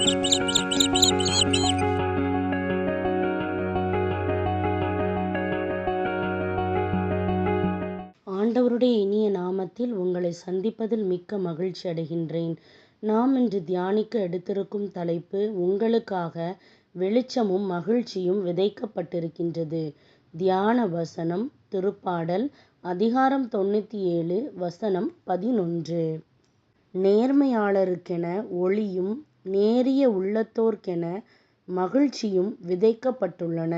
ஆண்டவருடைய இனிய நாமத்தில் உங்களை சந்திப்பதில் மிக்க மகிழ்ச்சி அடைகின்றேன். நாம் இன்று தியானிக்க எடுத்திருக்கும் தலைப்பு, உங்களுக்காக வெளிச்சமும் மகிழ்ச்சியும் விதைக்கப்பட்டிருக்கின்றது. தியான வசனம் திருப்பாடல் அதிகாரம் 97 வசனம் 11. நேர்மையாளருக்கென ஒளியும் நேரிய உள்ளத்தோர்க்கென மகிழ்ச்சியும் விதைக்கப்பட்டுள்ளன.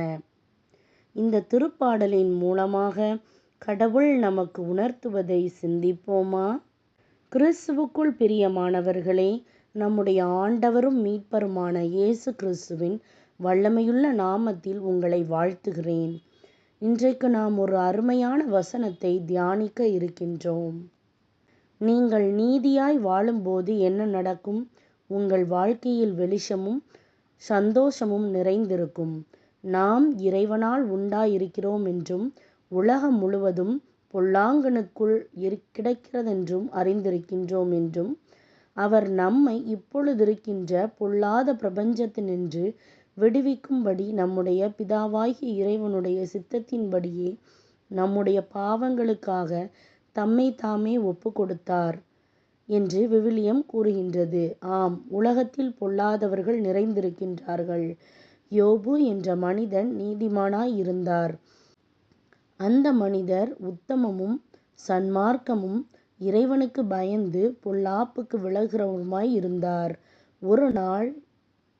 இந்த திருப்பாடலின் மூலமாக கடவுள் நமக்கு உணர்த்துவதை சிந்திப்போமா? கிறிஸ்துவுக்குள் பிரியமானவர்களே, நம்முடைய ஆண்டவரும் மீட்பருமான இயேசு கிறிஸ்துவின் வல்லமையுள்ள நாமத்தில் உங்களை வாழ்த்துகிறேன். இன்றைக்கு நாம் ஒரு அருமையான வசனத்தை தியானிக்க இருக்கின்றோம். நீங்கள் நீதியாய் வாழும்போது என்ன நடக்கும்? உங்கள் வாழ்க்கையில் வெளிச்சமும் சந்தோஷமும் நிறைந்திருக்கும். நாம் இறைவனால் உண்டாயிருக்கிறோம் என்றும் உலகம் முழுவதும் பொல்லாங்கனுக்குள் கிடக்கிறதென்றும் அறிந்திருக்கின்றோம் என்றும் அவர் நம்மை இப்பொழுதிருக்கின்ற பொல்லாத பிரபஞ்சத்தினின்று விடுவிக்கும்படி நம்முடைய பிதாவாகிய இறைவனுடைய சித்தத்தின்படியே நம்முடைய பாவங்களுக்காக தம்மை தாமே ஒப்பு கொடுத்தார் என்று விவிலியம் கூறுகின்றது. ஆம், உலகத்தில் பொல்லாதவர்கள் நிறைந்திருக்கின்றார்கள். யோபு என்ற மனிதன் நீதிமானாய் இருந்தார். அந்த மனிதர் உத்தமமும் சன்மார்க்கமும் இறைவனுக்கு பயந்து பொல்லாப்புக்கு விலகுறவருமாய் இருந்தார். ஒரு நாள்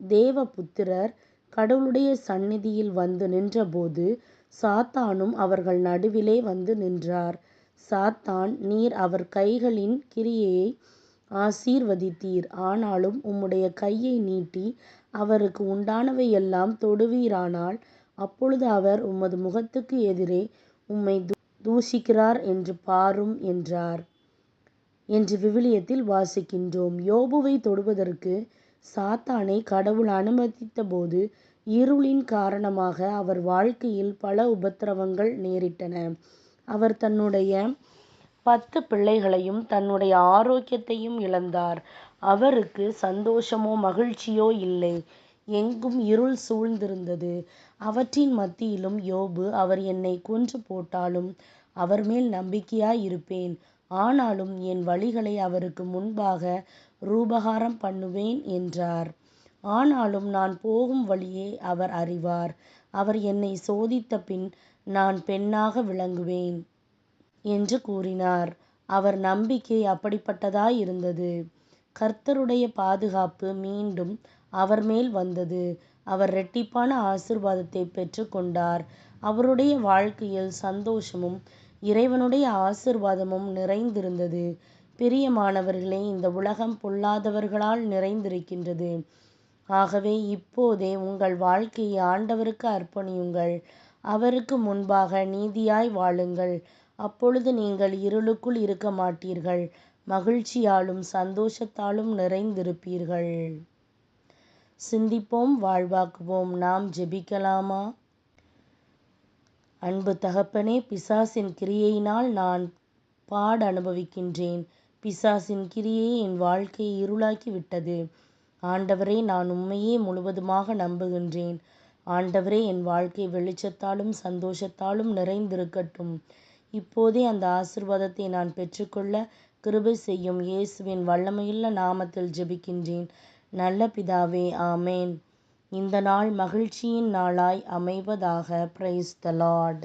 தேவபுத்திரர் கடவுளுடைய சந்நிதியில் வந்து நின்றபோது சாத்தானும் அவர்கள் நடுவிலே வந்து நின்றார். சாத்தான், நீர் அவர் கைகளின் கிரியையை ஆசீர்வதித்தீர், ஆனாலும் உம்முடைய கையை நீட்டி அவருக்கு உண்டானவையெல்லாம் தொடுவீரானால் அப்பொழுது அவர் உமது முகத்துக்கு எதிரே உம்மை தூஷிக்கிறார் என்று பாரும் என்றார் என்று விவிலியத்தில் வாசிக்கின்றோம். யோபுவை தொடுவதற்கு சாத்தானை கடவுள் அனுமதித்த போது இருளின் காரணமாக அவர் வாழ்க்கையில் பல உபத்திரவங்கள் நேரிட்டன. அவர் தன்னுடைய 10 பிள்ளைகளையும் தன்னுடைய ஆரோக்கியத்தையும் இழந்தார். அவருக்கு சந்தோஷமோ மகிழ்ச்சியோ இல்லை. எங்கும் இருள் சூழ்ந்திருந்தது. அவற்றின் மத்தியிலும் யோபு, அவர் என்னை கொன்று போட்டாலும் அவர் மேல் நம்பிக்கையாய் இருப்பேன், ஆனாலும் என் வழிகளை அவருக்கு முன்பாக ரூபகாரம் பண்ணுவேன் என்றார். ஆனாலும் நான் போகும் வழியை அவர் அறிவார். அவர் என்னை சோதித்த பின் நான் பெண்ணாக விளங்குவேன் என்று கூறினார். அவர் நம்பிக்கை அப்படிப்பட்டதாய் இருந்தது. கர்த்தருடைய பாதுகாப்பு மீண்டும் அவர் மேல் வந்தது. அவர் இரட்டிப்பான ஆசீர்வாதத்தை பெற்று கொண்டார். அவருடைய வாழ்க்கையில் சந்தோஷமும் இறைவனுடைய ஆசீர்வாதமும் நிறைந்திருந்தது. பிரியமானவர்களே, இந்த உலகம் பொல்லாதவர்களால் நிறைந்திருக்கின்றது. ஆகவே இப்போதே உங்கள் வாழ்க்கையை ஆண்டவருக்கு அர்ப்பணியுங்கள். அவருக்கு முன்பாக நீதியாய் வாழுங்கள். அப்பொழுது நீங்கள் இருளுக்குள் இருக்க மாட்டீர்கள், மகிழ்ச்சியாலும் சந்தோஷத்தாலும் நிறைந்திருப்பீர்கள். சிந்திப்போம், வாழ்வாக்குவோம். நாம் ஜெபிக்கலாமா? அன்பு தகப்பனே, பிசாசின் கிரியையினால் நான் பாட அனுபவிக்கின்றேன். பிசாசின் கிரியை என் வாழ்க்கையை இருளாக்கி விட்டது. ஆண்டவரே, நான் உம்மையே முழுவதுமாக நம்புகின்றேன். ஆண்டவரே, என் வாழ்க்கை வெளிச்சத்தாலும் சந்தோஷத்தாலும் நிறைந்திருக்கட்டும். இப்போதே அந்த ஆசீர்வாதத்தை நான் பெற்றுக்கொள்ள கிருபை செய்யும். இயேசுவின் வல்லமையுள்ள நாமத்தில் ஜெபிக்கின்றேன் நல்ல பிதாவே, ஆமேன். இந்த நாள் மகிழ்ச்சியின் நாளாய் அமைவதாக. Praise the Lord.